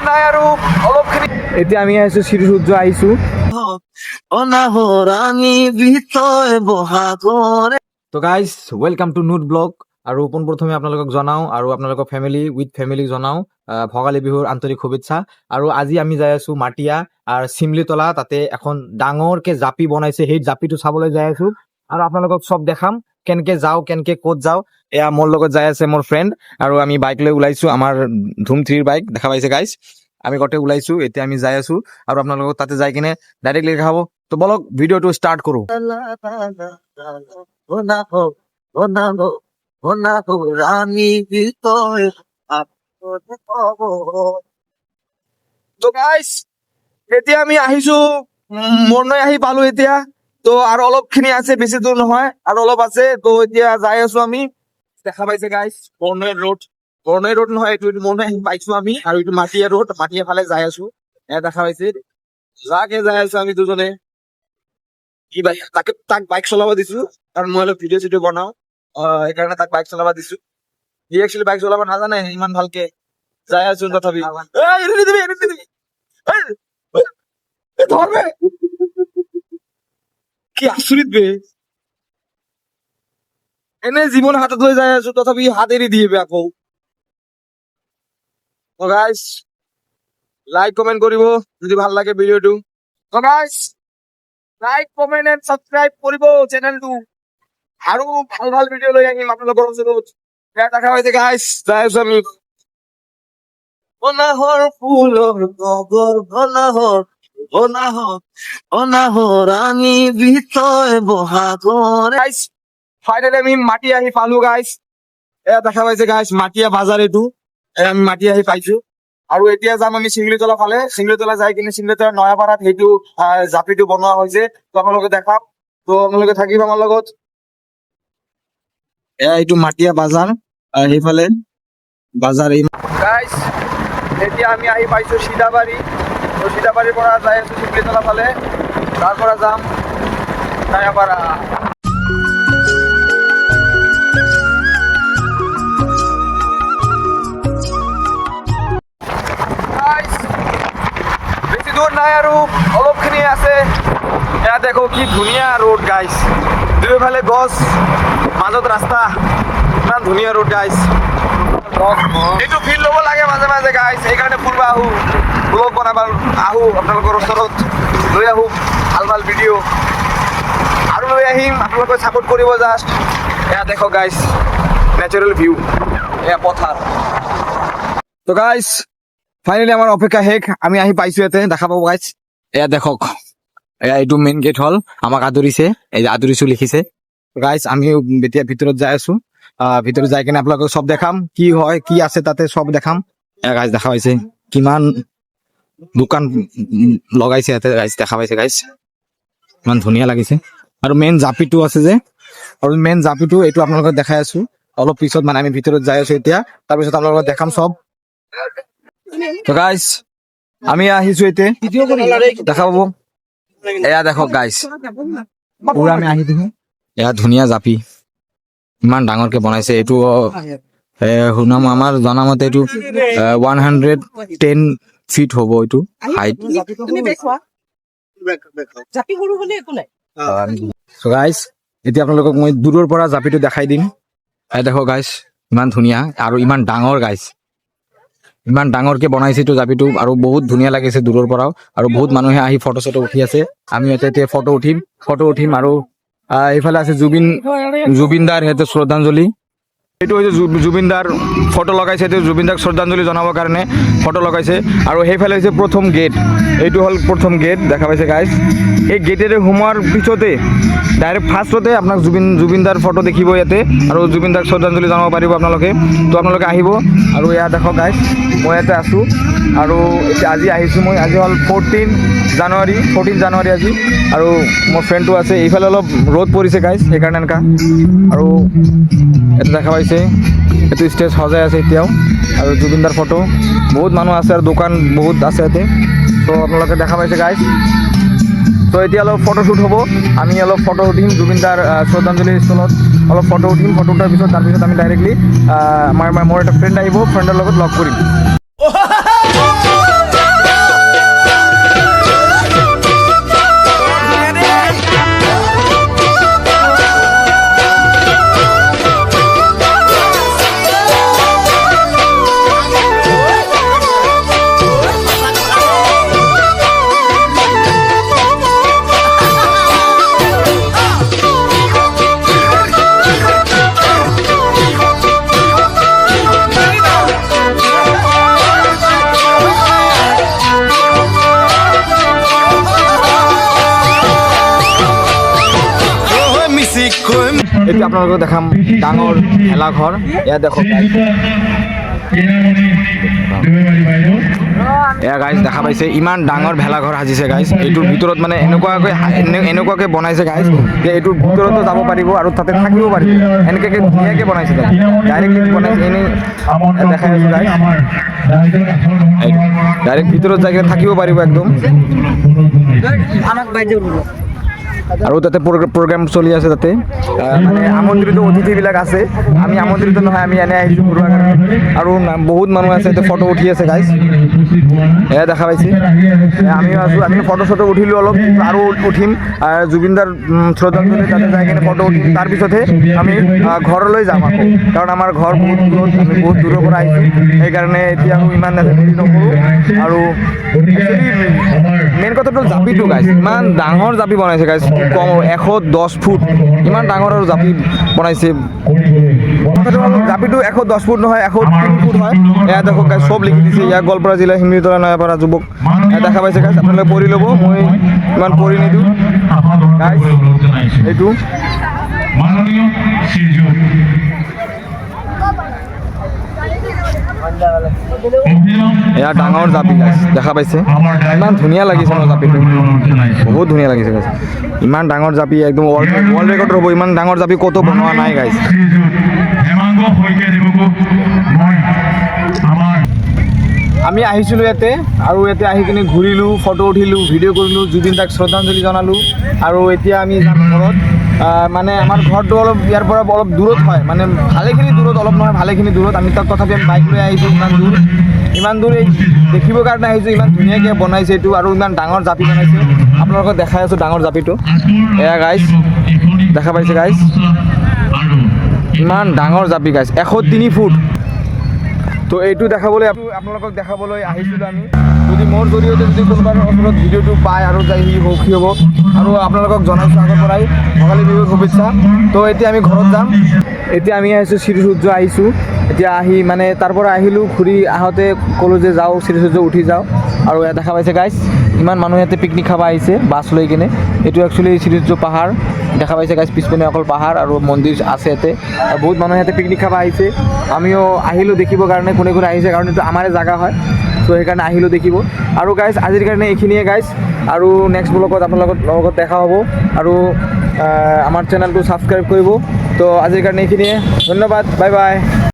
নাই আৰু অলপখিনি এতিয়া আমি আহিছো শ্ৰীসূৰ্য আহিছো তো গাইজ ৱেলকাম টু নুট ব্লগ আৰু পোনপ্ৰথমে আপোনালোকক জনাওঁ আৰু আপোনালোকৰ ফেমিলি জনাওঁ ভোগালী বিহুৰ আন্তৰিক শুভেচ্ছা। আৰু আজি আমি যাই আছো মাটিয়া আৰু চিমলিতলা, তাতে এখন ডাঙৰকে জাপি বনাইছে, সেই জাপিটো চাবলৈ যাই আছো আৰু আপোনালোকক চব দেখাম কেনেকে যাওঁ, কেনেকে ক'ত যাওঁ। এয়া মোৰ লগত যাই আছে মোৰ ফ্ৰেণ্ড আৰু আমি বাইক লৈ ওলাইছো, আমাৰ ধুম 3 বাইক দেখা পাইছে গাইজ। আমি গোটেই ওলাইছো, এতিয়া আমি যাই আছো আৰু আপোনালোকক তাতে যাই কিনে ডাইৰেক্টলি দেখাব। তো বলক ভিডিঅ'টো ষ্টাৰ্ট কৰো। তো গাইজ এতিয়া আমি আহিছো, মৰণৈ আহি পালো এতিয়া। তো আৰু অলপ খিনি আছে, বেছি দূৰ নহয়, আৰু অলপ আছে। তো এতিয়া যাই আছো আমি, দেখা পাইছে গাইজ মৰণৈ ৰোড নহয়, এইটো মৰণৈ আহি পাইছো আমি, আৰু এইটো মাটিয়া ৰোড, মাটিয়া ফালে যাই আছো। এয়া দেখা পাইছে, যাকে যাই আছো আমি দুজনে। কি বাইক, তাক বাইক চলাব দিছো, কাৰণ মই অলপ ভিডিঅ' চিডিঅ' বনাও, সেইকাৰণে তাক বাইক চলাব দিছো। সি একচুৱেলি বাইক চলাব নাজানে ইমান ভালকে, যাই আছো তথাপি। ধৰবে কি আচৰিত বে, এনে জীৱন হাতত লৈ যাই আছো তথাপি হাত এৰি দিয়ে বে আকৌ। গাইজ লাইক কমেন্ট কৰিব যদি ভাল লাগে ভিডিঅ'টো। Guys like comment and subscribe কৰিব চেনেলটো, আৰু ভাল ভাল ভিডিঅ' লৈ আহিম আপোনালোকৰ ওচৰত। দেখা পাইছে গাইজ, যাই আছো আমি। অনাহৰ ফুলৰ গগৰ অনাহৰ আমি বিতয় বহাগৰ। গাইজ ফাইনেলি আমি মাটি আহি পালো গাইজ। এয়া দেখা পাইছে গাইজ মাটিয়া বাজাৰ, এইটো আমি মাটি আহি পাইছো। আৰু এতিয়া যাম আমি চিংলিতলা ফালে, চিংলিতলা যাই কিনে চিংলিতলা নয়াপাৰাত সেইটো জাপিটো বনোৱা হৈছে, তো আপোনালোকে দেখাম। তো আপোনালোকে থাকিব আমাৰ লগত। এয়া এইটো মাটিয়া বাজাৰ, সেইফালে বাজাৰ। গাইজ এতিয়া আমি আহি পাইছো সীতাবাৰী, তো সীতাবাৰীৰ পৰা যাই আছো চিংলিতলা ফালে, তাৰ পৰা যাম নয়াপাৰা। বেছি দূৰ নাই আৰু অলপখিনি আছে। এয়া দেখো কি ধুনীয়া ৰোড গাইজ, দুয়োফালে গছ, মাজত ৰাস্তা, ইমান ধুনীয়া ৰোড গাইজ। এইটো ফিল ল'ব লাগে মাজে মাজে গাইজ, সেইকাৰণে ফুৰিব আহো, ব্লগ বনাব আহো, আপোনালোকৰ ওচৰত লৈ আহো ভাল ভাল ভিডিঅ', আৰু লৈ আহিম, আপোনালোকে ছাপোৰ্ট কৰিব জাষ্ট। এয়া দেখক গাইজ নেচাৰেল ভিউ, এয়া পথাৰ। তো গাইজ ফাইনেলি আমাৰ অপেক্ষা শেষ, আমি আহি পাইছো ইয়াতে, দেখা পাব গাইজ। এয়া দেখক, এয়া এইটো মেইন গেট হল, আমাক আদৰিছে, এই যে আদৰিছো লিখিছে। গাইজ আমি এতিয়া ভিতৰত যাই আছো, ভিতৰত যাই কিনে আপোনালোকক চব দেখাম, কি হয় কি আছে তাতে চব দেখাম। এয়া গাইজ দেখা পাইছে কিমান দোকান লগাইছে ইয়াতে গাইজ, দেখা পাইছে গাইজ ইমান ধুনীয়া লাগিছে। আৰু মেইন জাপিটো আছে যে, আৰু মেইন জাপিটো এইটো আপোনালোকক দেখাই আছো অলপ পিছত, মানে আমি ভিতৰত যাই আছো এতিয়া, তাৰপিছত আপোনালোকক দেখাম চব। তো গাইজ আমি আহিছো এতিয়া, দেখা পাব। এয়া দেখক গাইজ পুৰা আমি আহি দিছো, এয়া ধুনীয়া জাপি, ইমান ডাঙৰকে বনাইছে। এইটো শুনাম আমাৰ জনামতে এইটো 110 ফিট হ'ব এইটো হাইট। গাইজ এতিয়া আপোনালোকক মই দূৰৰ পৰা জাপিটো দেখাই দিম। দেখো গাইজ ইমান ধুনীয়া আৰু ইমান ডাঙৰ গাইজ, ইমান ডাঙৰকে বনাইছে এইটো জাপিটো, আৰু বহুত ধুনীয়া লাগিছে দূৰৰ পৰাও, আৰু বহুত মানুহে আহি ফটো চটো উঠি আছে। আমি এতিয়া ফটো উঠিম আৰু এইফালে আছে জুবিনদাৰ সিহঁতে শ্ৰদ্ধাঞ্জলি, এইটো হৈছে জুবিনদাৰ ফটো লগাইছে, এইটো জুবিনদাক শ্ৰদ্ধাঞ্জলি জনাবৰ কাৰণে ফটো লগাইছে। আৰু সেইফালে হৈছে প্ৰথম গেট, এইটো হ'ল প্ৰথম গেট, দেখা পাইছে গাইজ। এই গেটেৰে সোমোৱাৰ পিছতে ডাইৰেক্ট ফাৰ্ষ্টতে আপোনাক জুবিনদাৰ ফটো দেখিব ইয়াতে, আৰু জুবিনদাক শ্ৰদ্ধাঞ্জলি জনাব পাৰিব আপোনালোকে। তো আপোনালোকে আহিব। আৰু ইয়াত দেখক গাইজ মই ইয়াতে আছোঁ, আৰু এতিয়া আজি আহিছোঁ মই, আজি হ'ল 14 জানুৱাৰী আজি, আৰু মোৰ ফ্ৰেণ্ডটো আছে। এইফালে অলপ ৰ'দ পৰিছে গাইজ, সেইকাৰণে এনেকা। আৰু এটা দেখা পাইছে এইটো ষ্টেজ সজাই আছে এতিয়াও, আৰু জুবিনদাৰ ফটো, বহুত মানুহ আছে আৰু দোকান বহুত আছে ইয়াতে। তো আপোনালোকে দেখা পাইছে গাইজ। তো এতিয়া অলপ ফটোশ্বুট হ'ব, আমি অলপ ফটো উঠিম জুবিনদাৰ শ্ৰদ্ধাঞ্জলি স্থলত, অলপ ফটো উঠিম। ফটো উঠাৰ পিছত তাৰপিছত আমি ডাইৰেক্টলি মোৰ এটা ফ্ৰেণ্ড আহিব, ফ্ৰেণ্ডৰ লগত লগ কৰিম। এইটো আপোনালোকক দেখাম ডাঙৰ ভেলাঘৰ এয়া দেখক এয়া গাইজ দেখা পাইছে ইমান ডাঙৰ ভেলাঘৰ সাজিছে গাইজ এইটোৰ ভিতৰত মানে এনেকুৱাকৈ বনাইছে গাইজ যে এইটোৰ ভিতৰতো যাব পাৰিব আৰু তাতে থাকিব পাৰিব এনেকৈ ধুনীয়াকৈ বনাইছে ডাইৰেক্টলি বনাইছে এনেই দেখাই আছোঁ গাইজ ডাইৰেক্ট ভিতৰত যাই থাকিব পাৰিব একদম আৰু তাতে প্ৰগ্ৰাম চলি আছে তাতে মানে আমন্ত্ৰিত অতিথিবিলাক আছে আমি আমন্ত্ৰিত নহয় আমি এনে আহিছোঁ ঘূৰাৰ কাৰণে আৰু বহুত মানুহ আছে তাতে ফটো উঠি আছে গাইজ এয়া দেখা পাইছে আমিও আছোঁ আমি ফটো উঠিলোঁ অলপ আৰু উঠিম জুবিনদাৰ শ্ৰদ্ধাঞ্জলি তাতে যাই কিনে ফটো উঠিম তাৰপিছতহে আমি ঘৰলৈ যাম আকৌ কাৰণ আমাৰ ঘৰ বহুত দূৰত আমি বহুত দূৰৰ পৰা আহিছোঁ সেইকাৰণে এতিয়া আমি ইমান দেৰি নকৰোঁ আৰু মেইন কথাটো জাপিটো গাইজ ইমান ডাঙৰ জাপি বনাইছে গাইজ কম 110 ফুট ইমান ডাঙৰ আৰু জাপি বনাইছে জাপিটো 110 ফুট নহয় 103 ফুট হয় এয়া দেখক গাইজ চব লিখি দিছে ইয়াক গোৱালপাৰা জিলা শিমলুতলা নয়াপাৰা যুৱক দেখা পাইছে গাইজ আপোনালোকে পঢ়ি ল'ব মই ইমান পঢ়ি নিদিওঁ গাইজ এইটো এয়া ডাঙৰ জাপি গাইজ দেখা পাইছে ইমান ধুনীয়া লাগিছে মোৰ জাপিটো বহুত ধুনীয়া লাগিছে গাইজ ইমান ডাঙৰ জাপি একদম ৱৰ্ল্ড ৰেকৰ্ড হ'ব ইমান ডাঙৰ জাপি ক'তো বনোৱা নাই গাইজ আমি আহিছিলোঁ ইয়াতে আৰু ইয়াতে আহি কিনে ঘূৰিলোঁ ফটো উঠিলোঁ ভিডিঅ' কৰিলোঁ জুবিন দাক শ্ৰদ্ধাঞ্জলি জনালোঁ আৰু এতিয়া আমি যাম ঘৰত মানে আমাৰ ঘৰটো অলপ ইয়াৰ পৰা অলপ দূৰত হয় মানে ভালেখিনি দূৰত অলপ নহয় ভালেখিনি দূৰত আমি তাত তথাপি আমি বাইক লৈ আহিছোঁ ইমান দূৰ এই দেখিবৰ কাৰণে আহিছোঁ ইমান ধুনীয়াকৈ বনাইছে এইটো আৰু ইমান ডাঙৰ জাপি বনাইছে আপোনালোকক দেখাই আছোঁ ডাঙৰ জাপিটো এয়া গাইজ দেখা পাইছে গাইজ ইমান ডাঙৰ জাপি গাইজ 103 ফুট তো এইটো দেখাবলৈ আপোনালোকক দেখাবলৈ আহিছিলোঁ আমি যদি মোৰ জৰিয়তে যদি কোনোবাৰ ওচৰত ভিডিঅ'টো পায় আৰু যাই সি সুখী হ'ব আৰু আপোনালোকক জনাইছোঁ আগৰ পৰাই ভোগালী বিহুৰ শুভেচ্ছা তো এতিয়া আমি ঘৰত যাম এতিয়া আমি আহিছোঁ শ্ৰীসূৰ্য আহিছোঁ এতিয়া আহি মানে তাৰ পৰা আহিলোঁ ঘূৰি আহোঁতে ক'লোঁ যে যাওঁ শ্ৰীসূৰ্য উঠি যাওঁ আৰু ইয়াত দেখা পাইছে গাইজ ইমান মানুহ ইয়াতে পিকনিক খাব আহিছে বাছ লৈ কিনে এইটো একচুৱেলি শ্ৰীসূৰ্য পাহাৰ দেখা পাইছে গাইজ পিছপিনে অকল পাহাৰ আৰু মন্দিৰ আছে ইয়াতে বহুত মানুহ ইয়াতে পিকনিক খাব আহিছে আমিও আহিলোঁ দেখিবৰ কাৰণে কোনে কোনে আহিছে কাৰণ এইটো আমাৰে জেগা হয় তো সেইকাৰণে আহিলোঁ দেখিব আৰু গাইজ আজিৰ কাৰণে এইখিনিয়ে গাইজ আৰু নেক্সট ব্লগত আপোনালোকৰ লগত দেখা হ'ব আৰু আমাৰ চেনেলটো ছাবস্ক্ৰাইব কৰিব তো আজিৰ কাৰণে এইখিনিয়ে ধন্যবাদ বাই বাই